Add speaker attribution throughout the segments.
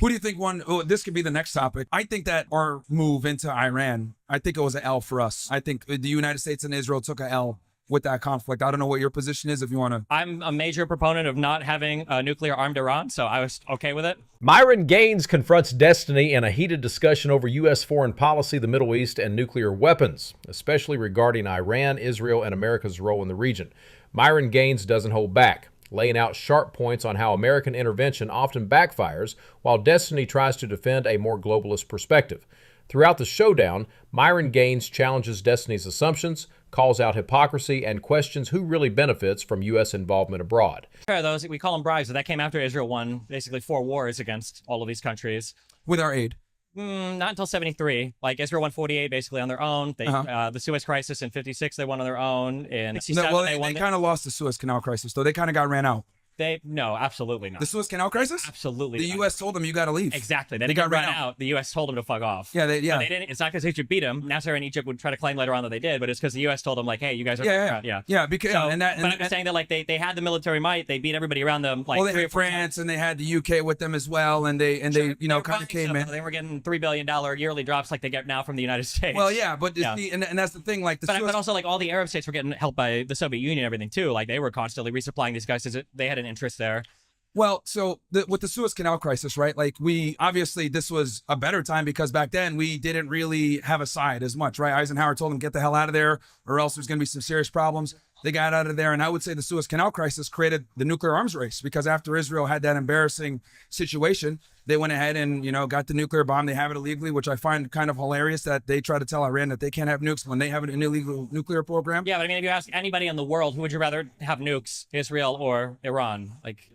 Speaker 1: Who do you think won? Oh, this could be the next topic. I think that our move into Iran, I think it was an L for us. I think the United States and Israel took a L with that conflict. I don't know what your position is if you want to.
Speaker 2: I'm a major proponent of not having a nuclear-armed Iran, so I was okay with it.
Speaker 3: Myron Gaines confronts destiny in a heated discussion over U.S. foreign policy, the Middle East, and nuclear weapons, especially regarding Iran, Israel, and America's role in the region. Myron Gaines doesn't hold back, laying out sharp points on how American intervention often backfires while destiny tries to defend a more globalist perspective. Throughout the showdown, Myron Gaines challenges destiny's assumptions, calls out hypocrisy, and questions who really benefits from U.S. involvement abroad.
Speaker 2: Those, we call them bribes, but that came after Israel won basically 4 wars against all of these countries.
Speaker 1: With our aid.
Speaker 2: Not until 73. Like, Israel won 48 basically on their own. They, the Suez Crisis in 56, they won on their own. In 67,
Speaker 1: well, they kind of lost the Suez Canal crisis, though. They kind of got ran out.
Speaker 2: No, absolutely not.
Speaker 1: The Suez Canal crisis?
Speaker 2: Absolutely
Speaker 1: The
Speaker 2: not.
Speaker 1: U.S. told them you got to leave.
Speaker 2: Exactly. They got run out. The U.S. told them to fuck off.
Speaker 1: Yeah,
Speaker 2: They didn't. It's not because Egypt beat them. Nasser and Egypt would try to claim later on that they did, but it's because the U.S. told them, like, hey, you guys are
Speaker 1: yeah. Because
Speaker 2: so, but I'm saying that, like, they had the military might. They beat everybody around them. Like,
Speaker 1: well, they had France and they had the U.K. with them as well, and they you know, kind of came in.
Speaker 2: They were getting $3 billion yearly drops like they get now from the United States.
Speaker 1: Well, yeah, but and that's the thing. Like,
Speaker 2: but also, like, all the Arab states were getting helped by the Soviet Union and everything too. Like, they were constantly resupplying these guys because they had an interest there.
Speaker 1: Well, so with the Suez Canal crisis, right? Like, obviously this was a better time because back then we didn't really have a side as much, right? Eisenhower told them, get the hell out of there or else there's going to be some serious problems. They got out of there. And I would say the Suez Canal crisis created the nuclear arms race because after Israel had that embarrassing situation, they went ahead and, you know, got the nuclear bomb. They have it illegally, which I find kind of hilarious that they try to tell Iran that they can't have nukes when they have an illegal nuclear program.
Speaker 2: Yeah, but I mean, if you ask anybody in the world, who would you rather have nukes, Israel or Iran? Like,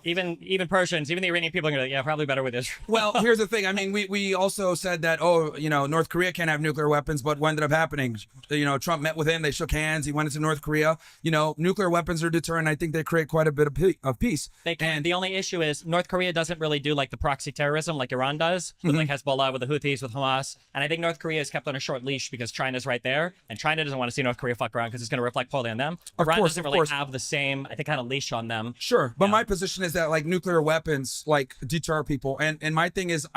Speaker 2: even Persians, even the Iranian people are gonna be like, yeah, probably better with Israel.
Speaker 1: Well, here's the thing. I mean, we also said that, oh, you know, North Korea can't have nuclear weapons, but what ended up happening? You know, Trump met with him, they shook hands, he went into North Korea. You know, nuclear weapons are deterrent. I think they create quite a bit of peace.
Speaker 2: They can. And the only issue is North Korea doesn't really do like the proxy terrorism like Iran does, with like Hezbollah, with the Houthis, with Hamas. And I think North Korea is kept on a short leash because China's right there, and China doesn't want to see North Korea fuck around because it's going to reflect poorly on them. Iran doesn't really have the same, I think, kind of leash on them.
Speaker 1: Sure, but my position is that, like, nuclear weapons like deter people, and my thing is,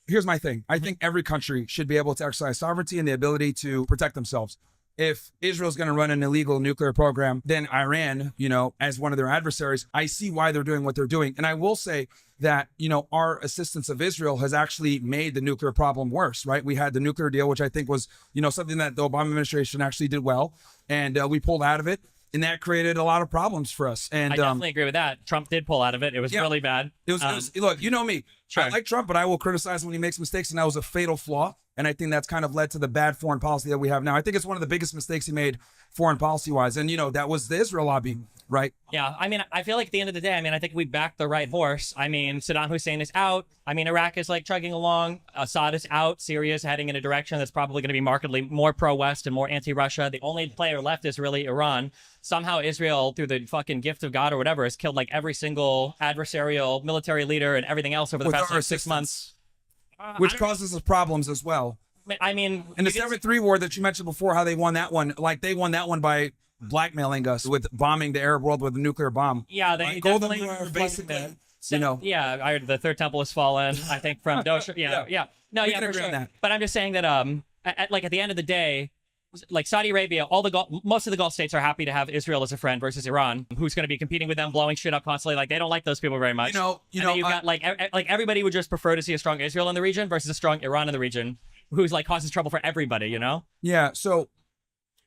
Speaker 1: here's my thing. I think every country should be able to exercise sovereignty and the ability to protect themselves. If Israel's going to run an illegal nuclear program, then Iran, you know, as one of their adversaries, I see why they're doing what they're doing. And I will say that, you know, our assistance of Israel has actually made the nuclear problem worse, right? We had the nuclear deal, which I think was, you know, something that the Obama administration actually did well, and we pulled out of it. And that created a lot of problems for us. And
Speaker 2: I definitely agree with that. Trump did pull out of it. It was really bad.
Speaker 1: It was, look, you know me.
Speaker 2: Sure.
Speaker 1: I like Trump, but I will criticize when he makes mistakes, and that was a fatal flaw. And I think that's kind of led to the bad foreign policy that we have now. I think it's one of the biggest mistakes he made foreign policy-wise. And, you know, that was the Israel lobby, right?
Speaker 2: Yeah, I mean, I feel like at the end of the day, I mean, I think we backed the right horse. I mean, Saddam Hussein is out. I mean, Iraq is like chugging along. Assad is out. Syria is heading in a direction that's probably going to be markedly more pro-West and more anti-Russia. The only player left is really Iran. Somehow Israel, through the fucking gift of God or whatever, has killed like every single adversarial military leader and everything else over the past like, 6 months.
Speaker 1: Which causes us problems as well.
Speaker 2: I mean,
Speaker 1: in the 7-3 war that you mentioned before, how they won that one, like they won that one by blackmailing us with bombing the Arab world with a nuclear bomb.
Speaker 2: Yeah, they definitely were
Speaker 1: basically, you know.
Speaker 2: Yeah, I heard the third temple has fallen, I think, from Dosha. Yeah. No,
Speaker 1: we
Speaker 2: yeah,
Speaker 1: can
Speaker 2: for
Speaker 1: agree on
Speaker 2: sure.
Speaker 1: that.
Speaker 2: But I'm just saying that, at the end of the day, like Saudi Arabia, most of the Gulf states are happy to have Israel as a friend versus Iran, who's going to be competing with them, blowing shit up constantly. Like, they don't like those people very much.
Speaker 1: You know,
Speaker 2: you've got like everybody would just prefer to see a strong Israel in the region versus a strong Iran in the region, who's like causes trouble for everybody, you know?
Speaker 1: Yeah. So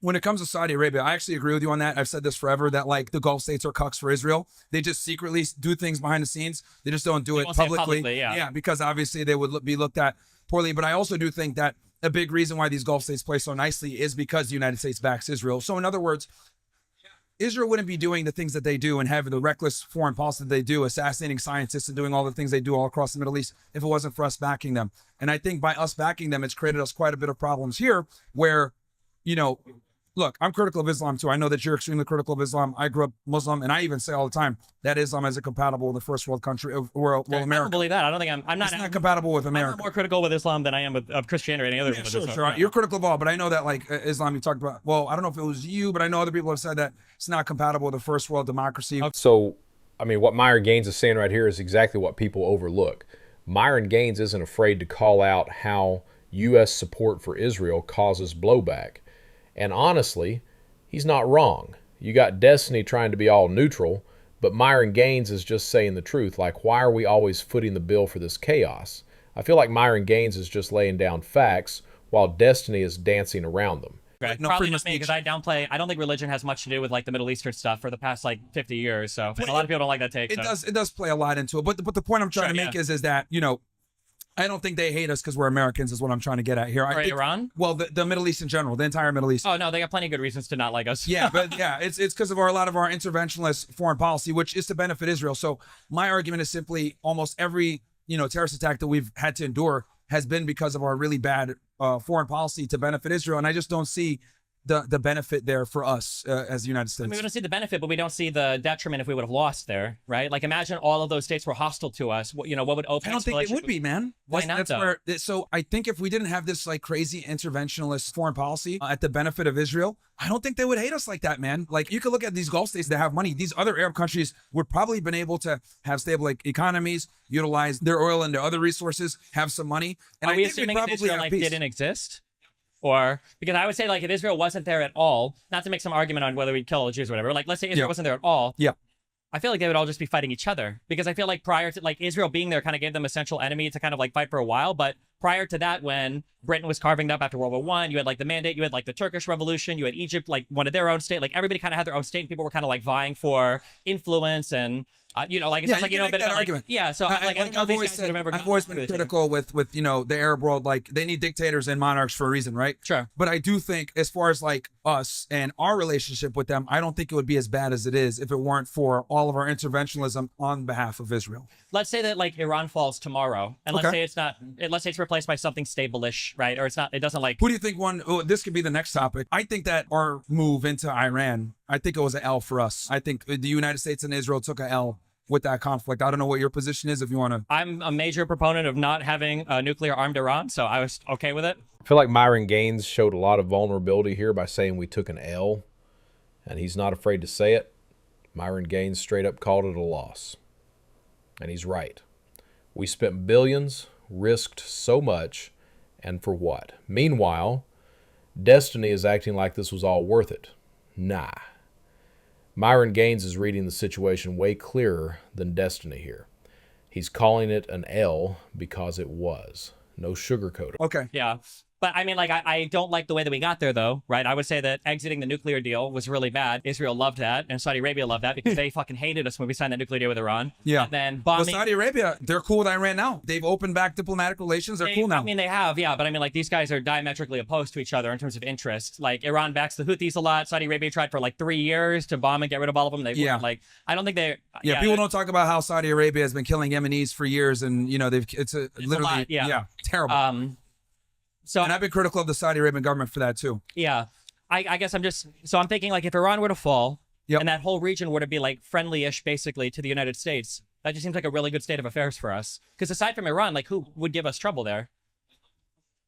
Speaker 1: when it comes to Saudi Arabia, I actually agree with you on that. I've said this forever, that like the Gulf states are cucks for Israel. They just secretly do things behind the scenes. They just don't do it publicly. Yeah, because obviously they would be looked at poorly. But I also do think that a big reason why these Gulf states play so nicely is because the United States backs Israel. So in other words, Israel wouldn't be doing the things that they do and having the reckless foreign policy that they do, assassinating scientists and doing all the things they do all across the Middle East, if it wasn't for us backing them. And I think by us backing them, it's created us quite a bit of problems here where, you know, look, I'm critical of Islam too. I know that you're extremely critical of Islam. I grew up Muslim, and I even say all the time that Islam isn't compatible with the first world country, well, America.
Speaker 2: I don't believe that. I don't think I'm not.
Speaker 1: It's not compatible with America.
Speaker 2: I'm more critical with Islam than I am of Christianity or any other religion.
Speaker 1: Sure. You're critical of all, but I know that like Islam, you talked about. Well, I don't know if it was you, but I know other people have said that it's not compatible with the first world democracy.
Speaker 3: So, I mean, what Myron Gaines is saying right here is exactly what people overlook. Myron Gaines isn't afraid to call out how U.S. support for Israel causes blowback. And honestly, he's not wrong. You got Destiny trying to be all neutral, but Myron Gaines is just saying the truth. Like, why are we always footing the bill for this chaos? I feel like Myron Gaines is just laying down facts while Destiny is dancing around them.
Speaker 2: Right. No, probably just me, because I don't think religion has much to do with like the Middle Eastern stuff for the past like 50 years. So a lot of people don't like that take.
Speaker 1: It does play a lot into it. But the point I'm trying to make is that, you know, I don't think they hate us because we're Americans is what I'm trying to get at here. I think,
Speaker 2: Iran?
Speaker 1: Well, the Middle East in general, the entire Middle East.
Speaker 2: Oh, no, they got plenty of good reasons to not like us.
Speaker 1: Yeah, but yeah, it's because of a lot of our interventionist foreign policy, which is to benefit Israel. So my argument is simply almost every, you know, terrorist attack that we've had to endure has been because of our really bad foreign policy to benefit Israel. And I just don't see the benefit there for us as the United States.
Speaker 2: I mean, we don't see the benefit, but we don't see the detriment if we would have lost there, right? Like, imagine all of those states were hostile to us. You know, what would open?
Speaker 1: I don't think it would be, man.
Speaker 2: Why not?
Speaker 1: So I think if we didn't have this like crazy interventionist foreign policy at the benefit of Israel, I don't think they would hate us like that, man. Like, you could look at these Gulf states that have money. These other Arab countries would probably been able to have stable like economies, utilize their oil and their other resources, have some money. And
Speaker 2: are we assuming if Israel like didn't exist? Or because I would say, like, if Israel wasn't there at all, not to make some argument on whether we'd kill all the Jews or whatever, like, let's say Israel wasn't there at all.
Speaker 1: Yeah.
Speaker 2: I feel like they would all just be fighting each other, because I feel like prior to like Israel being there kind of gave them a central enemy to kind of like fight for a while. But prior to that, when Britain was carving it up after World War I, you had like the Mandate, you had like the Turkish Revolution, you had Egypt, like one of their own state, like everybody kind of had their own state, and people were kind of like vying for influence and you know, like it's like, you know, a bit of argument. Yeah, so I've
Speaker 1: always been critical with you know, the Arab world. Like, they need dictators and monarchs for a reason, right?
Speaker 2: Sure.
Speaker 1: But I do think, as far as like us and our relationship with them, I don't think it would be as bad as it is if it weren't for all of our interventionism on behalf of Israel.
Speaker 2: Let's say that like Iran falls tomorrow, and let's say it's not. Let's say it's replaced by something stable-ish, right? Or it's not. It doesn't like.
Speaker 1: Who do you think won? Oh, this could be the next topic. I think that our move into Iran, I think it was an L for us. I think the United States and Israel took an L with that conflict. I don't know what your position is, if you want to.
Speaker 2: I'm a major proponent of not having a nuclear armed Iran, so I was okay with it.
Speaker 3: I feel like Myron Gaines showed a lot of vulnerability here by saying we took an L, and he's not afraid to say it. Myron Gaines straight up called it a loss. And he's right. We spent billions, risked so much, and for what? Meanwhile, Destiny is acting like this was all worth it. Nah. Myron Gaines is reading the situation way clearer than Destiny here. He's calling it an L because it was. No sugarcoating.
Speaker 1: Okay.
Speaker 2: Yeah. But I mean, like, I don't like the way that we got there, though, right? I would say that exiting the nuclear deal was really bad. Israel loved that, and Saudi Arabia loved that because they fucking hated us when we signed that nuclear deal with Iran.
Speaker 1: Yeah.
Speaker 2: And then bombing.
Speaker 1: Well, Saudi Arabia, they're cool with Iran now. They've opened back diplomatic relations. They're cool now.
Speaker 2: I mean, they have, yeah. But I mean, like, these guys are diametrically opposed to each other in terms of interest. Like, Iran backs the Houthis a lot. Saudi Arabia tried for like 3 years to bomb and get rid of all of them. They weren't, like, I don't think they.
Speaker 1: Yeah, people don't talk about how Saudi Arabia has been killing Yemenis for years, and you know it's literally
Speaker 2: a lot,
Speaker 1: yeah, terrible. And I've been critical of the Saudi Arabian government for that too.
Speaker 2: Yeah. I guess I'm thinking, like, if Iran were to fall and that whole region were to be like friendly-ish basically to the United States, that just seems like a really good state of affairs for us. Because aside from Iran, like, who would give us trouble there?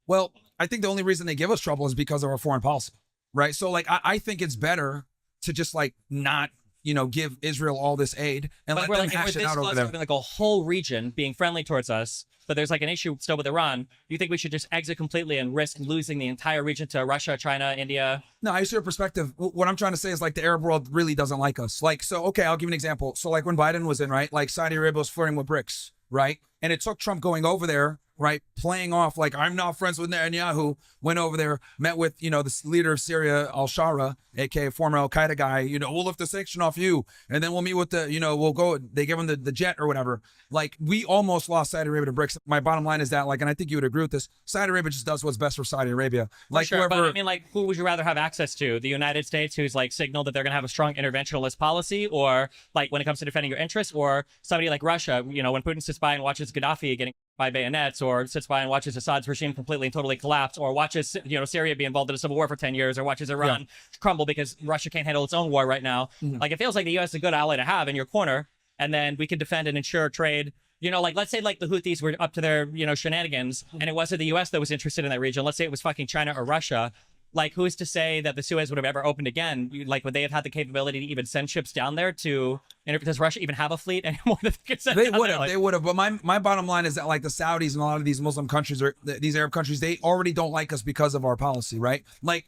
Speaker 1: Well, I think the only reason they give us trouble is because of our foreign policy, right? So like, I think it's better to just like not, you know, give Israel all this aid and let them hash it out over there.
Speaker 2: Like a whole region being friendly towards us, but there's like an issue still with Iran. Do you think we should just exit completely and risk losing the entire region to Russia, China, India?
Speaker 1: No, I see your perspective. What I'm trying to say is, like, the Arab world really doesn't like us. Like, so, okay, I'll give you an example. So like when Biden was in, right, like Saudi Arabia was flirting with BRICS, right? And it took Trump going over there, right, playing off like, I'm not friends with Netanyahu, went over there, met with, you know, the leader of Syria, al-Shara, aka former al-Qaeda guy, you know, we'll lift the sanction off you, and then we'll meet with the, you know, we'll go, they give him the jet or whatever. Like, we almost lost Saudi Arabia to BRICS. My bottom line is that, like, and I think you would agree with this, Saudi Arabia just does what's best for Saudi Arabia. Like,
Speaker 2: sure, but I mean, like, who would you rather have access to? The United States, who's like signaled that they're going to have a strong interventionist policy, or like when it comes to defending your interests, or somebody like Russia, you know, when Putin sits by and watches Gaddafi getting by bayonets, or sits by and watches Assad's regime completely and totally collapse, or watches, you know, Syria be involved in a civil war for 10 years, or watches Iran crumble because Russia can't handle its own war right now. Like, it feels like the U.S. is a good ally to have in your corner, and then we could defend and ensure trade. You know, like, let's say like the Houthis were up to their, you know, shenanigans, and it wasn't the U.S. that was interested in that region. Let's say it was fucking China or Russia. like, who's to say that the Suez would have ever opened again? Like, would they have had the capability to even send ships down there to? And does Russia even have a fleet anymore?
Speaker 1: They would have. They would have. But my bottom line is that, like, the Saudis and a lot of these Muslim countries or these Arab countries, they already don't like us because of our policy, right? Like,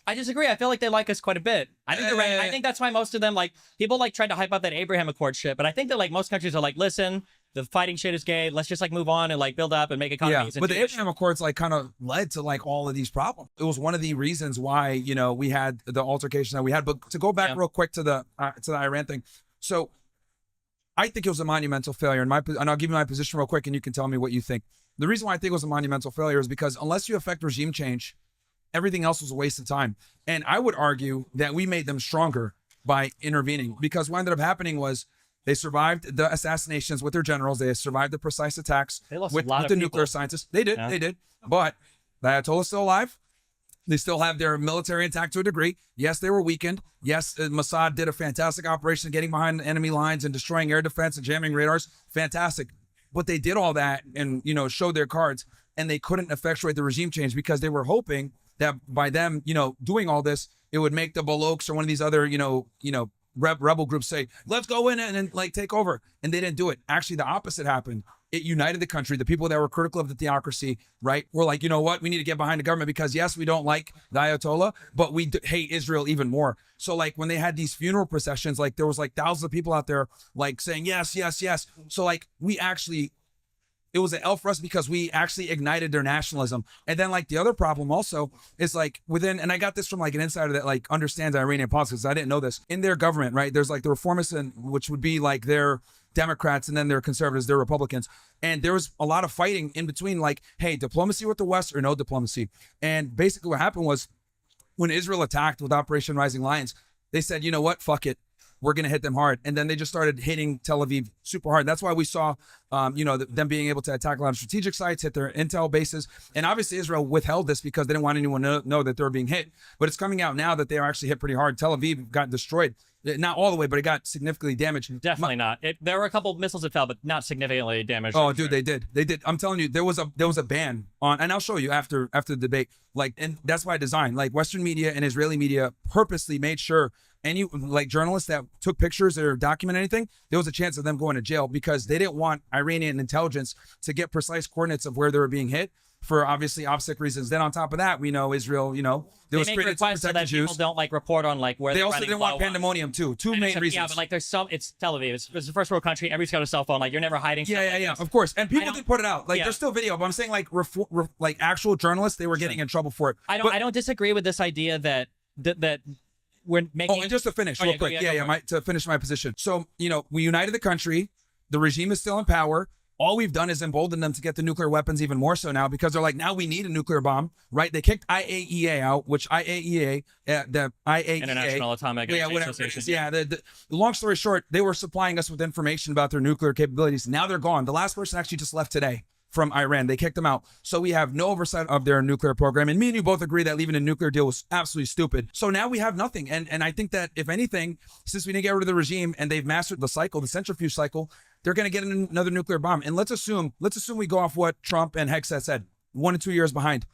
Speaker 2: I disagree. I feel like they like us quite a bit. I think they're right. I think that's why most of them, like, people like tried to hype up that Abraham Accord shit, but I think that, like, most countries are like, listen, the fighting shit is gay. Let's just, like, move on and, like, build up and make economies.
Speaker 1: Yeah, but the Abraham Accords, like, kind of led to, like, all of these problems. It was one of the reasons why, you know, we had the altercation that we had. But to go back real quick to the Iran thing, so I think it was a monumental failure. And I'll give you my position real quick, and you can tell me what you think. The reason why I think it was a monumental failure is because unless you affect regime change, everything else was a waste of time. And I would argue that we made them stronger by intervening, because what ended up happening was they survived the assassinations with their generals. They survived the precise attacks with the nuclear scientists. They did. Yeah. They did. But the Ayatollah's still alive. They still have their military intact to a degree. Yes, they were weakened. Yes, Mossad did a fantastic operation getting behind enemy lines and destroying air defense and jamming radars. Fantastic. But they did all that and, you know, showed their cards, and they couldn't effectuate the regime change because they were hoping that by them, you know, doing all this, it would make the Baloks or one of these other, rebel groups say, let's go in and like take over. And they didn't do it. Actually, the opposite happened. It united the country. The people that were critical of the theocracy, right, were like, you know what? We need to get behind the government because, yes, we don't like the Ayatollah, but we hate Israel even more. So, like, when they had these funeral processions, like, there was like thousands of people out there, like, saying, yes, yes, yes. So, like, it was an L for us because we actually ignited their nationalism. And then, like, the other problem also is, like, within, and I got this from, like, an insider that, like, understands Iranian politics. I didn't know this. In their government, right, there's, like, the reformists, which would be, like, their Democrats, and then their conservatives, their Republicans. And there was a lot of fighting in between, like, hey, diplomacy with the West or no diplomacy. And basically what happened was when Israel attacked with Operation Rising Lions, they said, you know what, fuck it. We're going to hit them hard. And then they just started hitting Tel Aviv super hard. That's why we saw, them being able to attack a lot of strategic sites, hit their intel bases. And obviously Israel withheld this because they didn't want anyone to know that they were being hit. But it's coming out now that they are actually hit pretty hard. Tel Aviv got destroyed. Not all the way, but it got significantly damaged.
Speaker 2: Definitely not. There were a couple of missiles that fell, but not significantly damaged.
Speaker 1: Oh, dude, sure. They did. I'm telling you, there was a ban on, and I'll show you after the debate. Like, and that's by design. Like, Western media and Israeli media purposely made sure any, like, journalists that took pictures or document anything, there was a chance of them going to jail because they didn't want Iranian intelligence to get precise coordinates of where they were being hit, for obviously OPSEC reasons. Then on top of that, we know Israel, there was
Speaker 2: requests so that people don't, like, report on, like, where
Speaker 1: they also didn't want pandemonium too. Two main reasons.
Speaker 2: Yeah, but, like, it's Tel Aviv. It's the first world country. Everybody's got a cell phone. Like, you're never hiding.
Speaker 1: Yeah, of course. And people did put it out. Like, there's still video, but I'm saying, like, like actual journalists, they were getting in trouble for it.
Speaker 2: I don't disagree with this idea that we're making.
Speaker 1: Oh, and just to finish real quick. To finish my position. So, we united the country. The regime is still in power. All we've done is embolden them to get the nuclear weapons even more so now, because they're like, now we need a nuclear bomb, right? They kicked IAEA out, which the IAEA,
Speaker 2: International Atomic Energy Association.
Speaker 1: Yeah. The long story short, they were supplying us with information about their nuclear capabilities. Now they're gone. The last person actually just left today from Iran. They kicked them out. So we have no oversight of their nuclear program. And me and you both agree that leaving a nuclear deal was absolutely stupid. So now we have nothing. And I think that, if anything, since we didn't get rid of the regime and they've mastered the cycle, the centrifuge cycle, they're going to get another nuclear bomb. And let's assume we go off what Trump and Hegseth said, 1 to 2 years behind.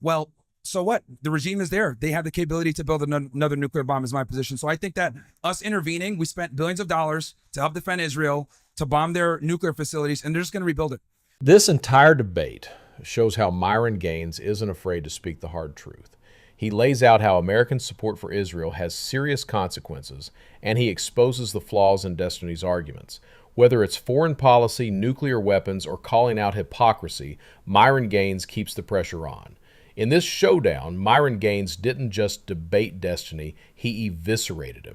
Speaker 1: Well, so what? The regime is there. They have the capability to build another nuclear bomb, is my position. So I think that us intervening, we spent billions of dollars to help defend Israel, to bomb their nuclear facilities, and they're just going to rebuild it.
Speaker 3: This entire debate shows how Myron Gaines isn't afraid to speak the hard truth. He lays out how American support for Israel has serious consequences, and he exposes the flaws in Destiny's arguments. Whether it's foreign policy, nuclear weapons, or calling out hypocrisy, Myron Gaines keeps the pressure on. In this showdown, Myron Gaines didn't just debate Destiny, he eviscerated him.